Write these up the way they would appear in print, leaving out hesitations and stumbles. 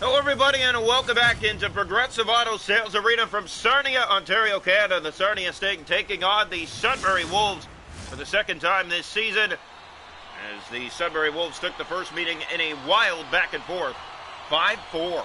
Hello everybody and welcome back into Progressive Auto Sales Arena from Sarnia, Ontario, Canada. The Sarnia Sting taking on the Sudbury Wolves for the second time this season, as the Sudbury Wolves took the first meeting in a wild back and forth, 5-4.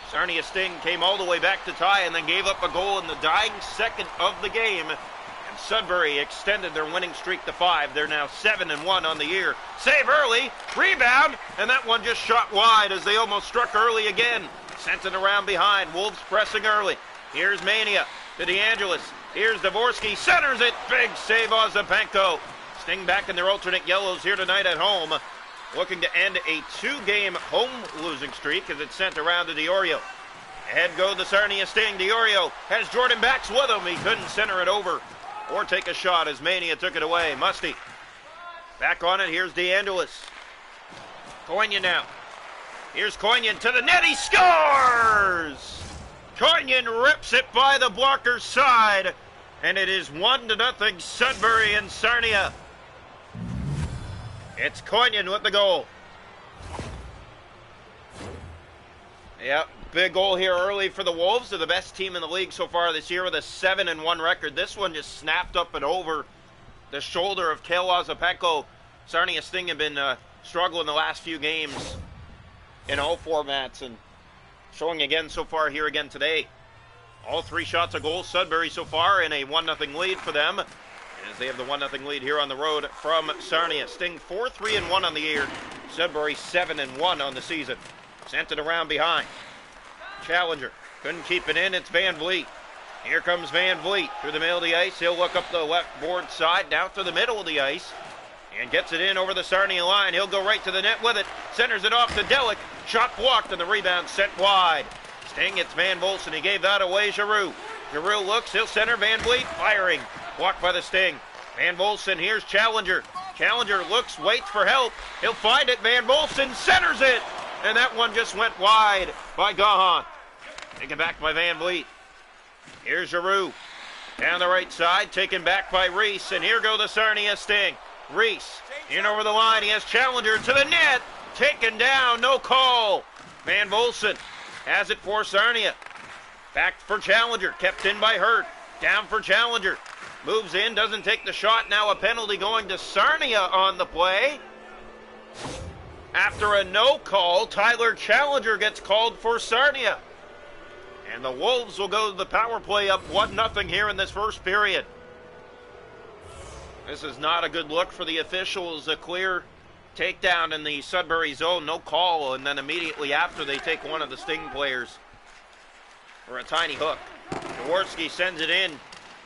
Sarnia Sting came all the way back to tie and then gave up a goal in the dying second of the game. And Sudbury extended their winning streak to 5. They're now 7-1 on the year. Save early, rebound, and that one just shot wide as they almost struck early again. Sent it around behind. Wolves pressing early. Here's Mania to DeAngelis. Here's Dvorsky, centers it. Big save, Ozapenko. Sting back in their alternate yellows here tonight at home, looking to end a 2-game home losing streak as it's sent around to Diorio. Ahead go the Sarnia Sting. Diorio has Jordan Backs with him. He couldn't center it over or take a shot as Mania took it away. Musty back on it. Here's DeAngelis. Koinian now. Here's Koinian to the net. He scores! Koinian rips it by the blocker's side, and it is 1-0 Sudbury and Sarnia. It's Koinian with the goal. Yep, big goal here early for the Wolves. They're the best team in the league so far this year with a 7-1 record. This one just snapped up and over the shoulder of Kale Ozapenko. Sarnia Sting have been struggling the last few games in all formats and showing again so far here again today. All 3 shots a goal. Sudbury so far in a 1-0 lead for them, as they have the 1-0 lead here on the road from Sarnia. Sting 4-3-1 on the year. Sudbury 7-1 on the season. Sent it around behind. Challenger couldn't keep it in. It's Van Vliet. Here comes Van Vliet through the middle of the ice. He'll look up the left board side, down to the middle of the ice, and gets it in over the Sarnia line. He'll go right to the net with it. Centers it off to Delic. Shot blocked, and the rebound sent wide. Sting, it's Van Volson. He gave that away. Giroux. Giroux looks. He'll center. Van Vliet firing. Blocked by the Sting. Van Volson. Here's Challenger. Challenger looks, waits for help. He'll find it. Van Volson centers it. And that one just went wide by Gahan. Taken back by Van Vliet. Here's Giroux. Down the right side. Taken back by Reese. And here go the Sarnia Sting. Reese in over the line. He has Challenger to the net. Taken down. No call. Van Volson has it for Sarnia. Back for Challenger. Kept in by Hurt. Down for Challenger. Moves in. Doesn't take the shot. Now a penalty going to Sarnia on the play. After a no call, Tyler Challenger gets called for Sarnia. And the Wolves will go to the power play up 1-0 here in this first period. This is not a good look for the officials. A clear takedown in the Sudbury zone, no call, and then immediately after they take one of the Sting players for a tiny hook. Dvorsky sends it in.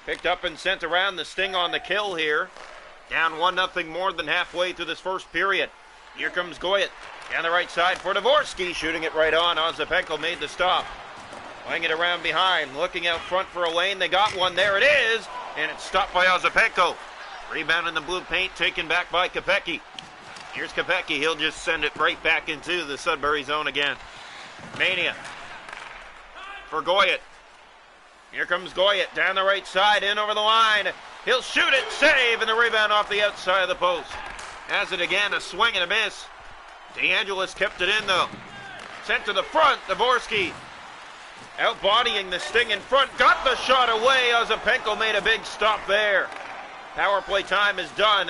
Picked up and sent around. The Sting on the kill here. Down 1-0 more than halfway through this first period. Here comes Goyet. Down the right side for Dvorsky. Shooting it right on. Ozapenko made the stop. Playing it around behind. Looking out front for a lane. They got one. There it is. And it's stopped by Ozapenko. Rebound in the blue paint. Taken back by Kopecky. Here's Kopecky. He'll just send it right back into the Sudbury zone again. Mania for Goyet. Here comes Goyet. Down the right side. In over the line. He'll shoot it. Save. And the rebound off the outside of the post. Has it again, a swing and a miss. DeAngelis kept it in though. Sent to the front, Dvorsky. Outbodying the Sting in front, got the shot away. Ozapenko made a big stop there. Power play time is done.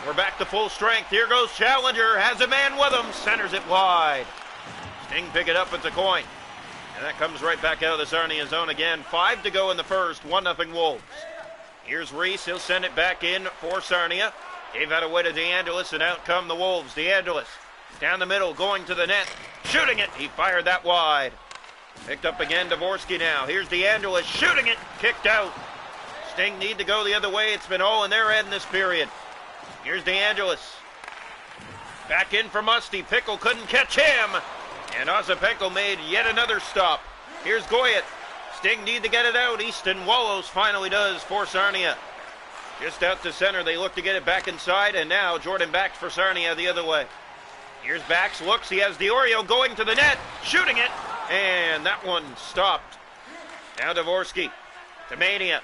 We're back to full strength. Here goes Challenger, has a man with him, centers it wide. Sting pick it up, it's a coin. And that comes right back out of the Sarnia zone again. 5 to go in the first, 1-0 Wolves. Here's Reese, he'll send it back in for Sarnia. Gave that away to DeAngelis, and out come the Wolves. DeAngelis down the middle, going to the net, shooting it. He fired that wide. Picked up again, Dvorsky now. Here's DeAngelis shooting it, kicked out. Sting need to go the other way. It's been all in their end this period. Here's DeAngelis. Back in for Musty. Pickle couldn't catch him. And Ozapenko made yet another stop. Here's Goyet. Sting need to get it out. Easton Wallows finally does for Sarnia. Just out to center, they look to get it back inside, and now Jordan Backs for Sarnia the other way. Here's Backs, looks, he has Diorio going to the net, shooting it, and that one stopped. Now Dvorsky to Mania.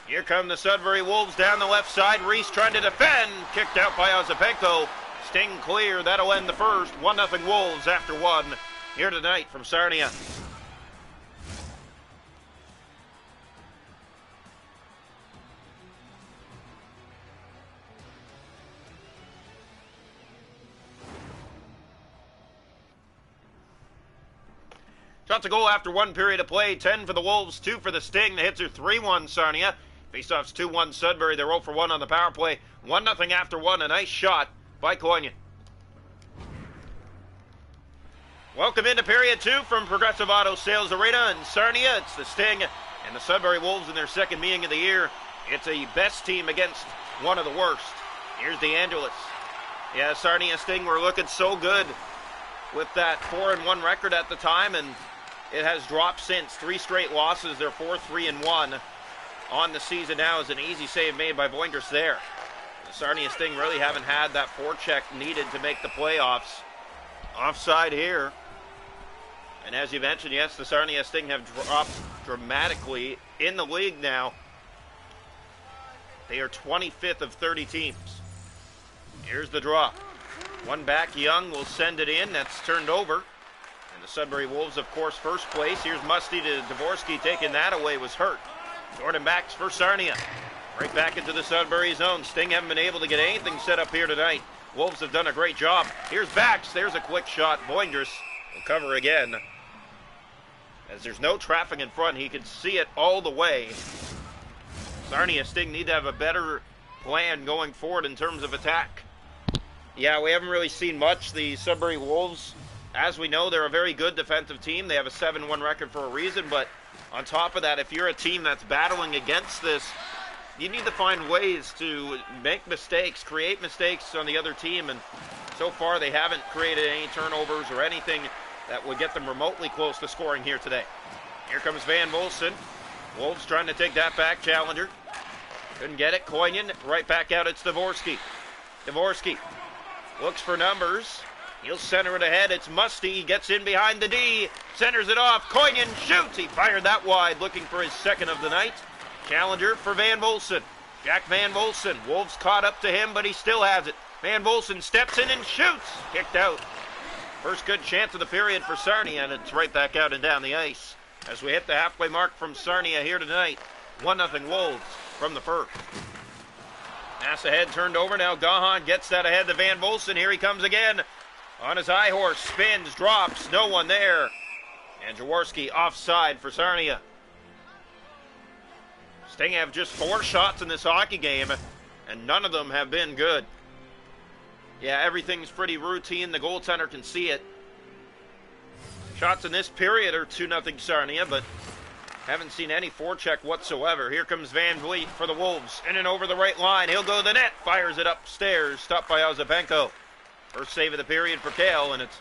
Here come the Sudbury Wolves down the left side. Reese trying to defend, kicked out by Ozapenko. Sting clear, that'll end the first. 1-0 Wolves after one. here tonight from Sarnia. Shot to goal after one period of play. 10 for the Wolves, 2 for the Sting. The hits are 3-1 Sarnia. Faceoffs 2-1 Sudbury. They're 0 for 1 on the power play. 1-0 after one. A nice shot by Coignan. Welcome into period 2 from Progressive Auto Sales Arena in Sarnia. It's the Sting and the Sudbury Wolves in their second meeting of the year. It's a best team against one of the worst. Here's DeAngelis. Yeah, Sarnia Sting were looking so good with that 4-1 record at the time, and it has dropped since. 3 straight losses. They're 4-3-1 on the season now. Is an easy save made by Boinders there. The Sarnia Sting really haven't had that forecheck needed to make the playoffs. Offside here. And as you mentioned, yes, the Sarnia Sting have dropped dramatically in the league now. They are 25th of 30 teams. Here's the draw. One back, Young will send it in. That's turned over. And the Sudbury Wolves, of course, first place. Here's Musty to Dvorsky. Taking that away was hurt. Jordan backs for Sarnia. Right back into the Sudbury zone. Sting haven't been able to get anything set up here tonight. Wolves have done a great job. Here's Bax. There's a quick shot. Boinders will cover again. As there's no traffic in front, he can see it all the way. Sarnia Sting need to have a better plan going forward in terms of attack. Yeah, we haven't really seen much. The Sudbury Wolves, as we know, they're a very good defensive team. They have a 7-1 record for a reason, but on top of that, if you're a team that's battling against this, you need to find ways to make mistakes, create mistakes on the other team, and so far they haven't created any turnovers or anything that would get them remotely close to scoring here today. Here comes Van Volson. Wolves trying to take that back, Challenger. Couldn't get it. Coignan right back out. It's Dvorsky. Dvorsky looks for numbers. He'll center it ahead. It's Musty. He gets in behind the D. Centers it off. Coignan shoots. He fired that wide, looking for his second of the night. Challenger for Van Volson. Jack Van Volson. Wolves caught up to him, but he still has it. Van Volson steps in and shoots. Kicked out. First good chance of the period for Sarnia, and it's right back out and down the ice. As we hit the halfway mark from Sarnia here tonight. 1-0 Wolves from the first. Pass ahead, turned over. Now Gahan gets that ahead to Van Volson. Here he comes again. On his high horse, spins, drops. No one there. And Jaworski offside for Sarnia. Sting have just 4 shots in this hockey game, and none of them have been good. Yeah, everything's pretty routine. The goaltender can see it. Shots in this period are 2-0 Sarnia, but haven't seen any forecheck whatsoever. Here comes Van Vliet for the Wolves. In and over the right line. He'll go to the net. Fires it upstairs. Stopped by Ozapenko. First save of the period for Kale, and it's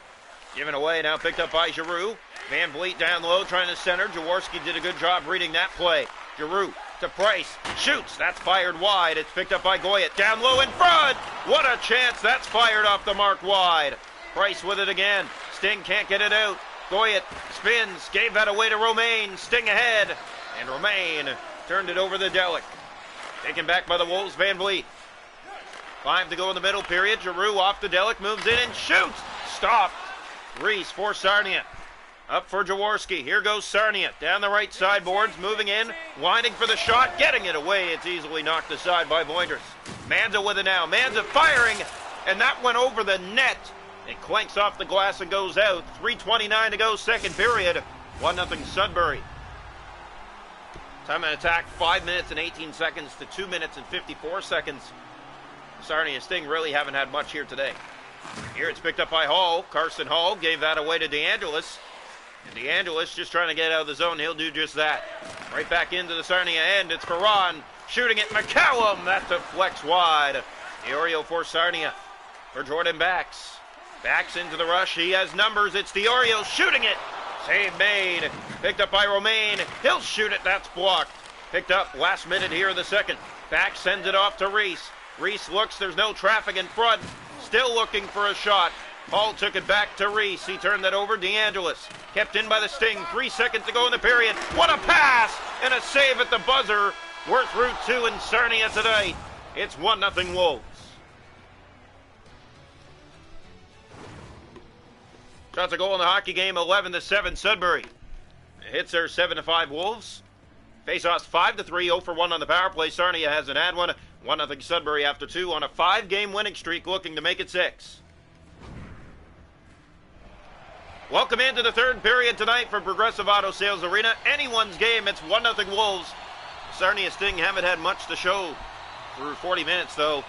given away. Now picked up by Giroux. Van Vliet down low trying to center. Jaworski did a good job reading that play. Giroux to Price. Shoots. That's fired wide. It's picked up by Goyet. Down low in front. What a chance. That's fired off the mark wide. Price with it again. Sting can't get it out. Goyet spins. Gave that away to Romaine. Sting ahead. And Romaine turned it over to Delic. Taken back by the Wolves. Van Vliet. 5 to go in the middle period. Giroux off the Delic. Moves in and shoots. Stopped. Reese for Sarnia. Up for Jaworski. Here goes Sarnia. Down the right side boards. Moving in. Winding for the shot. Getting it away. It's easily knocked aside by Boinders. Manza with it now. Manza firing. And that went over the net. It clanks off the glass and goes out. 3:29 to go, second period. 1-0 Sudbury. Time of attack, 5 minutes and 18 seconds to 2 minutes and 54 seconds. Sarnia Sting really haven't had much here today. Here it's picked up by Hall. Carson Hall gave that away to DeAngelis. And DeAngelis just trying to get out of the zone. He'll do just that. Right back into the Sarnia end. It's Ferran shooting it. McCallum. That deflects wide. Diorio for Sarnia. For Jordan Bax. Backs into the rush. He has numbers. It's Diorio shooting it. Save made. Picked up by Romaine. He'll shoot it. That's blocked. Picked up last minute here in the second. Bax sends it off to Reese. Reese looks. There's no traffic in front. Still looking for a shot. Hall took it back to Reese. He turned that over. DeAngelis kept in by the Sting. 3 seconds to go in the period. What a pass! And a save at the buzzer. We're through 2 in Sarnia tonight. It's 1-0 Wolves. Shots a goal in the hockey game, 11-7 Sudbury. Hits are 7-5 Wolves. Faceoffs 5-3, 0 for 1 on the power play. Sarnia hasn't had one. 1-0 Sudbury after 2 on a 5-game winning streak, looking to make it 6. Welcome into the third period tonight for Progressive Auto Sales Arena. Anyone's game, it's 1-0 Wolves. Sarnia Sting haven't had much to show through 40 minutes, though.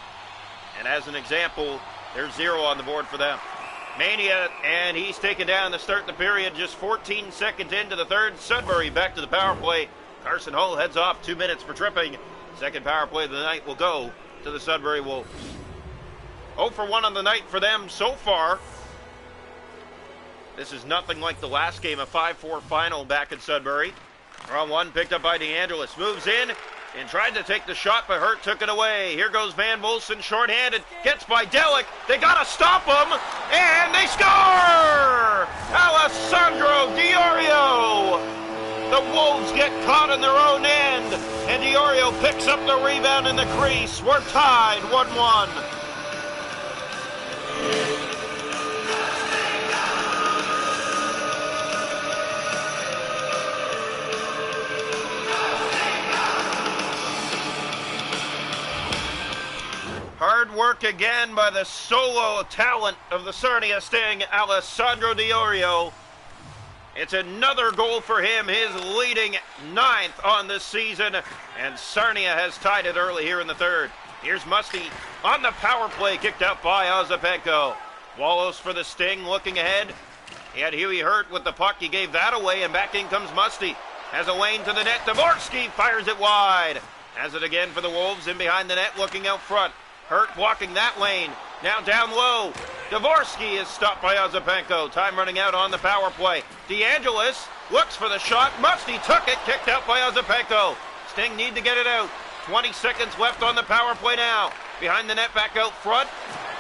And as an example, there's 0 on the board for them. Mania, and he's taken down to start the period just 14 seconds into the third. Sudbury back to the power play. Carson Hull heads off 2 minutes for tripping. Second power play of the night will go to the Sudbury Wolves. 0 for 1 on the night for them so far. This is nothing like the last game, a 5-4 final back in Sudbury. Wrong one, picked up by DeAngelis. Moves in and tried to take the shot, but Hurt took it away. Here goes Van Wolfson, shorthanded. Gets by Delic. They got to stop him, and they score! Alessandro Diorio! The Wolves get caught in their own end, and Diorio picks up the rebound in the crease. We're tied 1-1. Hard work again by the solo talent of the Sarnia Sting, Alessandro Diorio. It's another goal for him, his leading 9th on this season, and Sarnia has tied it early here in the third. Here's Musty on the power play, kicked out by Ozapenko. Wallows for the Sting, looking ahead. He had Huey Hurt with the puck, he gave that away, and back in comes Musty. Has a lane to the net, Dvorsky fires it wide. Has it again for the Wolves, in behind the net, looking out front. Hurt blocking that lane. Now down low. Dvorsky is stopped by Ozapenko. Time running out on the power play. DeAngelis looks for the shot. Musty took it. Kicked out by Ozapenko. Sting need to get it out. 20 seconds left on the power play now. Behind the net, back out front.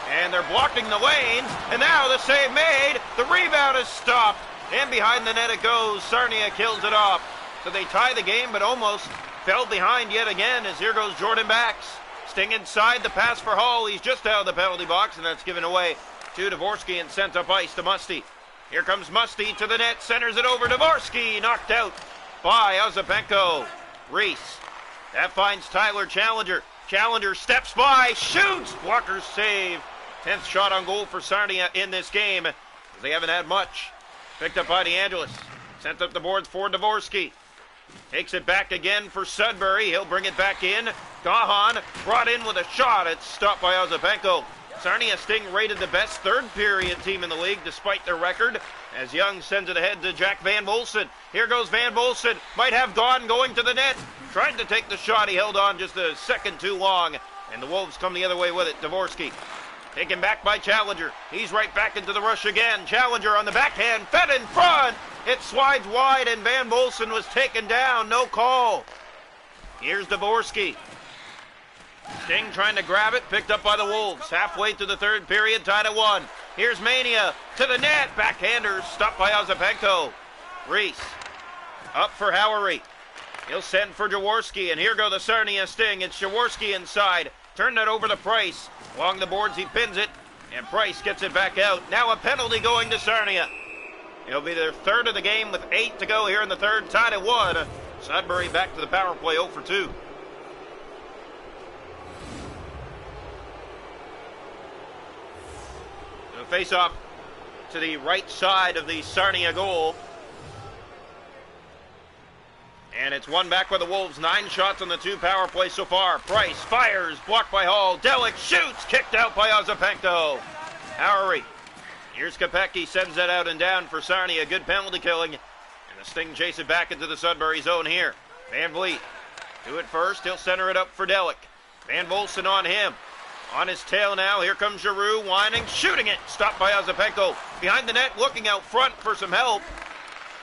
And they're blocking the lanes. And now the save made. The rebound is stopped. And behind the net it goes. Sarnia kills it off. So they tie the game, but almost fell behind yet again as here goes Jordan Bax. Sting inside, the pass for Hall. He's just out of the penalty box, and that's given away to Dvorsky and sent up ice to Musty. Here comes Musty to the net, centers it over. Dvorsky knocked out by Ozapenko. Reese. That finds Tyler Challenger. Challenger steps by, shoots. Walker's save. 10th shot on goal for Sarnia in this game. They haven't had much. Picked up by DeAngelis. Sent up the boards for Dvorsky. Takes it back again for Sudbury. He'll bring it back in. Gahan brought in with a shot. It's stopped by Ozapenko. Sarnia Sting rated the best third period team in the league despite their record, as Young sends it ahead to Jack Van Wolfson. Here goes Van Wolfson. Might have gone going to the net. Tried to take the shot. He held on just a second too long, and the Wolves come the other way with it. Dvorsky taken back by Challenger. He's right back into the rush again. Challenger on the backhand, fed in front. It slides wide, and Van Wolfson was taken down. No call. Here's Dvorsky. Sting trying to grab it, picked up by the Wolves. Halfway through the third period, tied at 1. Here's Mania to the net. Backhander stopped by Ozapenko. Reese up for Howery. He'll send for Jaworski, and here go the Sarnia Sting. It's Jaworski inside. Turn that over to Price. Along the boards, he pins it, and Price gets it back out. Now a penalty going to Sarnia. It'll be their third of the game with 8 to go here in the third, tied at 1. Sudbury back to the power play, 0 for 2. The face-off to the right side of the Sarnia goal. And it's one back by the Wolves. 9 shots on the 2 power plays so far. Price fires, blocked by Hall. Delic shoots, kicked out by Ozapenko. Howery. Here's Kopecky, sends that out and down for Sarnia. Good penalty killing. And the Sting chase it back into the Sudbury zone here. Van Vliet do it first. He'll center it up for Delic. Van Wolfson on him. On his tail now. Here comes Giroux, whining, shooting it. Stopped by Ozapenko. Behind the net, looking out front for some help.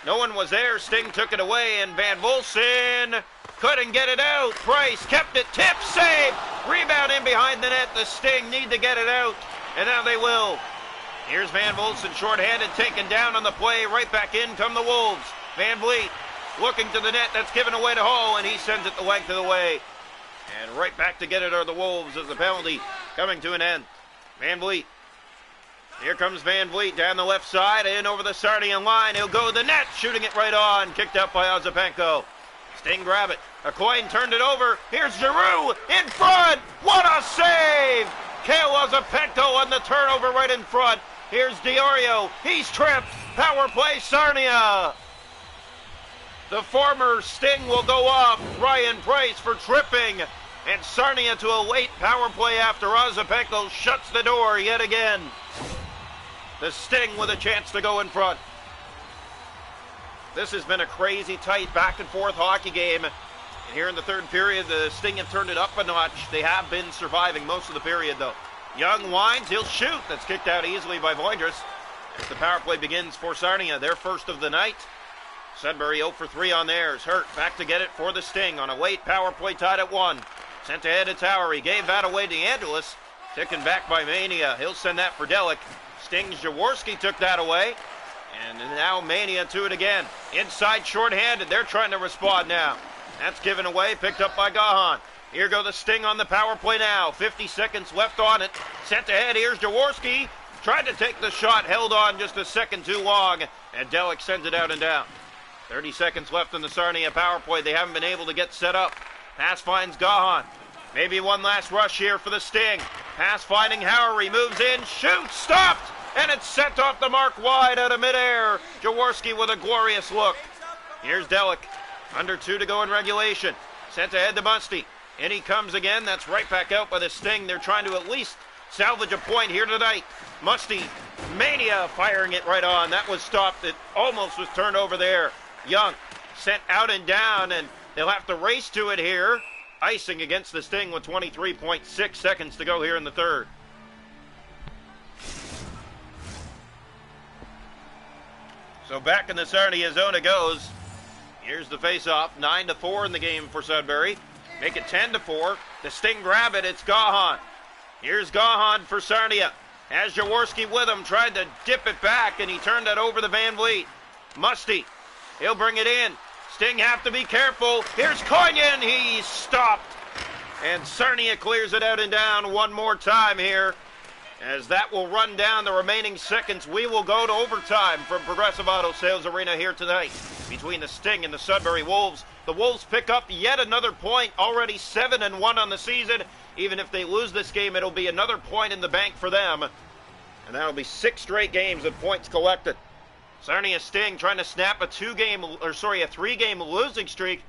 No one was there. Sting took it away, and Van Wolfson couldn't get it out. Price kept it. Tip, save. Rebound in behind the net. The Sting need to get it out, and now they will. Here's Van Wolfson, shorthanded, taken down on the play. Right back in come the Wolves. Van Vliet looking to the net. That's given away to Hall, and he sends it the length of the way. And right back to get it are the Wolves as the penalty coming to an end. Van Vliet Here comes Van Vliet down the left side, in over the Sarnia line. He'll go to the net, shooting it right on. Kicked out by Ozapenko. Sting grab it. A coin turned it over. Here's Giroux in front. What a save! Kale Ozapenko on the turnover right in front. Here's Diorio. He's tripped. Power play Sarnia. The former Sting will go off. Ryan Price for tripping. And Sarnia to a late power play after Ozapenko shuts the door yet again. The Sting with a chance to go in front. This has been a crazy, tight, back-and-forth hockey game. And here in the third period, the Sting have turned it up a notch. They have been surviving most of the period, though. Young winds, he'll shoot. That's kicked out easily by Voindras. As the power play begins for Sarnia, their first of the night. Sudbury 0 for 3 on theirs. Hurt back to get it for the Sting on a late power play tied at 1. Sent ahead to Tower. He gave that away to Angelis. Taken back by Mania. He'll send that for Delic. Sting's Jaworski took that away. And now Mania to it again. Inside shorthanded. They're trying to respond now. That's given away. Picked up by Gahan. Here go the Sting on the power play now. 50 seconds left on it. Sent ahead. Here's Jaworski. Tried to take the shot. Held on just a second too long. And Delic sends it out and down. 30 seconds left in the Sarnia power play. They haven't been able to get set up. Pass finds Gahan. Maybe one last rush here for the Sting. Pass finding Howery. Moves in. Shoots. Stopped. And it's sent off the mark wide out of midair. Jaworski with a glorious look. Here's Delic. Under 2 to go in regulation. Sent ahead to Musty. In he comes again. That's right back out by the Sting. They're trying to at least salvage a point here tonight. Musty. Mania firing it right on. That was stopped. It almost was turned over there. Young sent out and down, and they'll have to race to it here. Icing against the Sting with 23.6 seconds to go here in the third. So back in the Sarnia zone it goes. Here's the face-off. 9-4 in the game for Sudbury. Make it 10-4. The Sting grab it. It's Gahan. Here's Gahan for Sarnia. Has Jaworski with him. Tried to dip it back, and he turned that over to Van Vliet. Musty. He'll bring it in. Sting have to be careful. Here's Koinian. He's stopped. And Sarnia clears it out and down one more time here. As that will run down the remaining seconds, we will go to overtime from Progressive Auto Sales Arena here tonight between the Sting and the Sudbury Wolves. The Wolves pick up yet another point, already 7-1 on the season. Even if they lose this game, it'll be another point in the bank for them. And that'll be 6 straight games of points collected. Sarnia Sting trying to snap a 3-game losing streak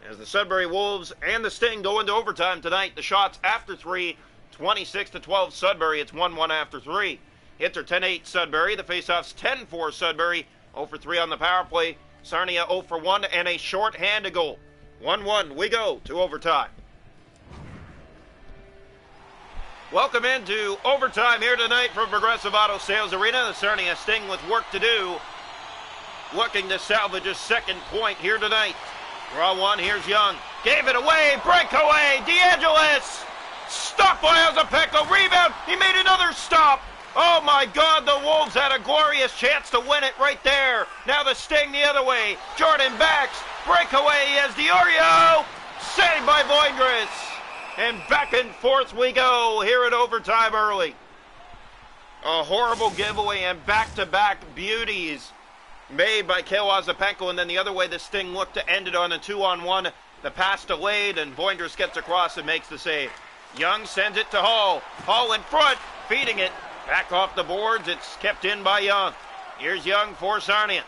as the Sudbury Wolves and the Sting go into overtime tonight. The shots after 3, 26-12 Sudbury. It's 1-1 after 3. Hits are 10-8 Sudbury. The faceoffs 10-4 Sudbury. 0 for 3 on the power play. Sarnia 0 for 1 and a short-handed goal. 1-1. We go to overtime. Welcome into overtime here tonight from Progressive Auto Sales Arena. The Sarnia Sting with work to do. Looking to salvage a second point here tonight. Draw one. Here's Young. Gave it away. Breakaway. DeAngelis. Stop by Ozapenko. Rebound. He made another stop. Oh my God, the Wolves had a glorious chance to win it right there. Now the Sting the other way. Jordan backs. Breakaway as Diorio. Saved by Voindras. And back and forth we go here at overtime early. A horrible giveaway and back-to-back beauties made by Kale Ozapenko, and then the other way the Sting looked to end it on a 2-on-1. The pass delayed, and Voindras gets across and makes the save. Young sends it to Hall. Hall in front, feeding it. Back off the boards, it's kept in by Young. Here's Young for Sarnia.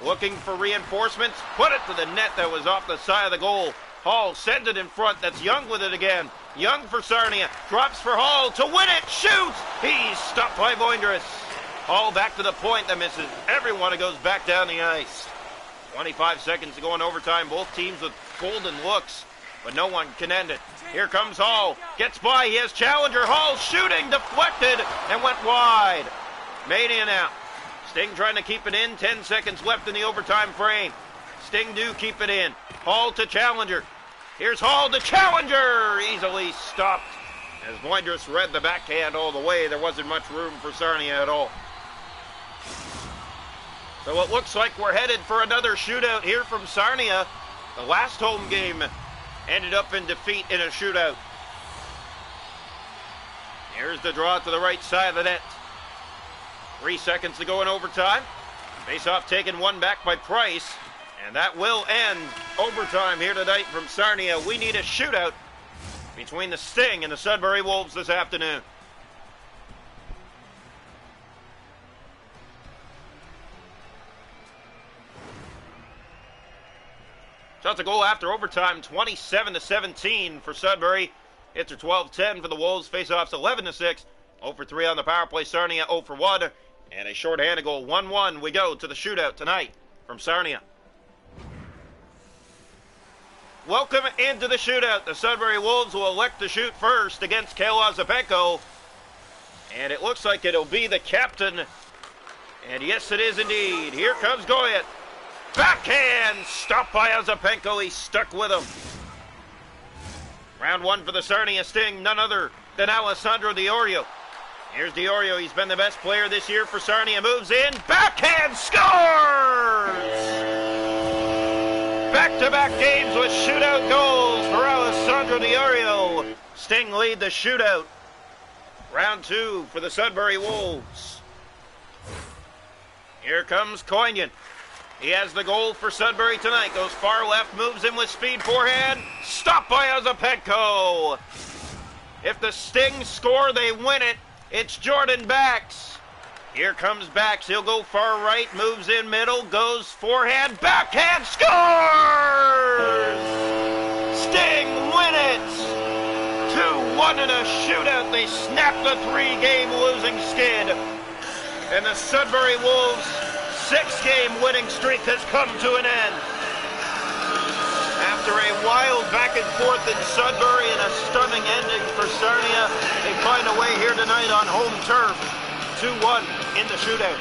Looking for reinforcements, put it to the net that was off the side of the goal. Hall sends it in front, that's Young with it again. Young for Sarnia, drops for Hall to win it, shoots! He's stopped by Voindras. Hall back to the point that misses everyone. It goes back down the ice. 25 seconds to go in overtime. Both teams with golden looks, but no one can end it. Here comes Hall. Gets by. He has Challenger. Hall shooting, deflected, and went wide. Mania now. Sting trying to keep it in. 10 seconds left in the overtime frame. Sting do keep it in. Hall to Challenger. Here's Hall to Challenger. Easily stopped. As Voindras read the backhand all the way, there wasn't much room for Sarnia at all. So it looks like we're headed for another shootout here from Sarnia. The last home game ended up in defeat in a shootout. Here's the draw to the right side of the net. 3 seconds to go in overtime. Face-off taken, one back by Price. And that will end overtime here tonight from Sarnia. We need a shootout between the Sting and the Sudbury Wolves this afternoon. Shots a goal after overtime, 27-17 for Sudbury. Hits are 12-10 for the Wolves. Face-offs 11-6. 0 for 3 on the power play. Sarnia 0 for 1. And a short-handed goal, 1-1. We go to the shootout tonight from Sarnia. Welcome into the shootout. The Sudbury Wolves will elect to shoot first against Kale Ozapenko. And it looks like it'll be the captain. And yes, it is indeed. Here comes Goyet. Backhand! Stopped by Ozapenko. He's stuck with him. Round 1 for the Sarnia Sting. None other than Alessandro Diorio. Here's Diorio. He's been the best player this year for Sarnia. Moves in. Backhand! Scores! Back-to-back games with shootout goals for Alessandro Diorio. Sting lead the shootout. Round 2 for the Sudbury Wolves. Here comes Coignan. He has the goal for Sudbury tonight. Goes far left, moves in with speed, forehand. Stopped by Ozapenko. If the Sting score, they win it. It's Jordan Bax. Here comes Bax. He'll go far right, moves in middle, goes forehand, backhand, scores! Sting win it! 2-1 in a shootout. They snap the 3-game losing skid. And the Sudbury Wolves' 6-game winning streak has come to an end. After a wild back and forth in Sudbury and a stunning ending for Sarnia, they find a way here tonight on home turf. 2-1 in the shootout.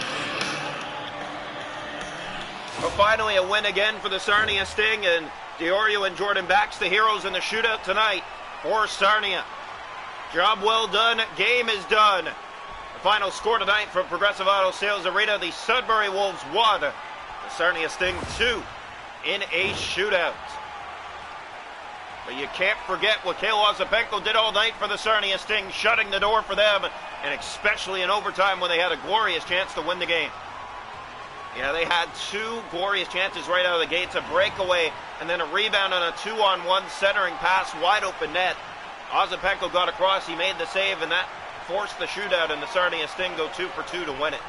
But finally a win again for the Sarnia Sting, and Diorio and Jordan Bax, the heroes in the shootout tonight for Sarnia. Job well done. Game is done. The final score tonight from Progressive Auto Sales Arena, the Sudbury Wolves 1, the Sarnia Sting 2 in a shootout. But you can't forget what Kale Ozapenko did all night for the Sarnia Sting, shutting the door for them, and especially in overtime when they had a glorious chance to win the game. Yeah, they had 2 glorious chances right out of the gates, a breakaway and then a rebound on a 2-on-1 centering pass, wide open net. Ozapenko got across, he made the save, and that forced the shootout, and the Sarnia Sting go 2 for 2 to win it.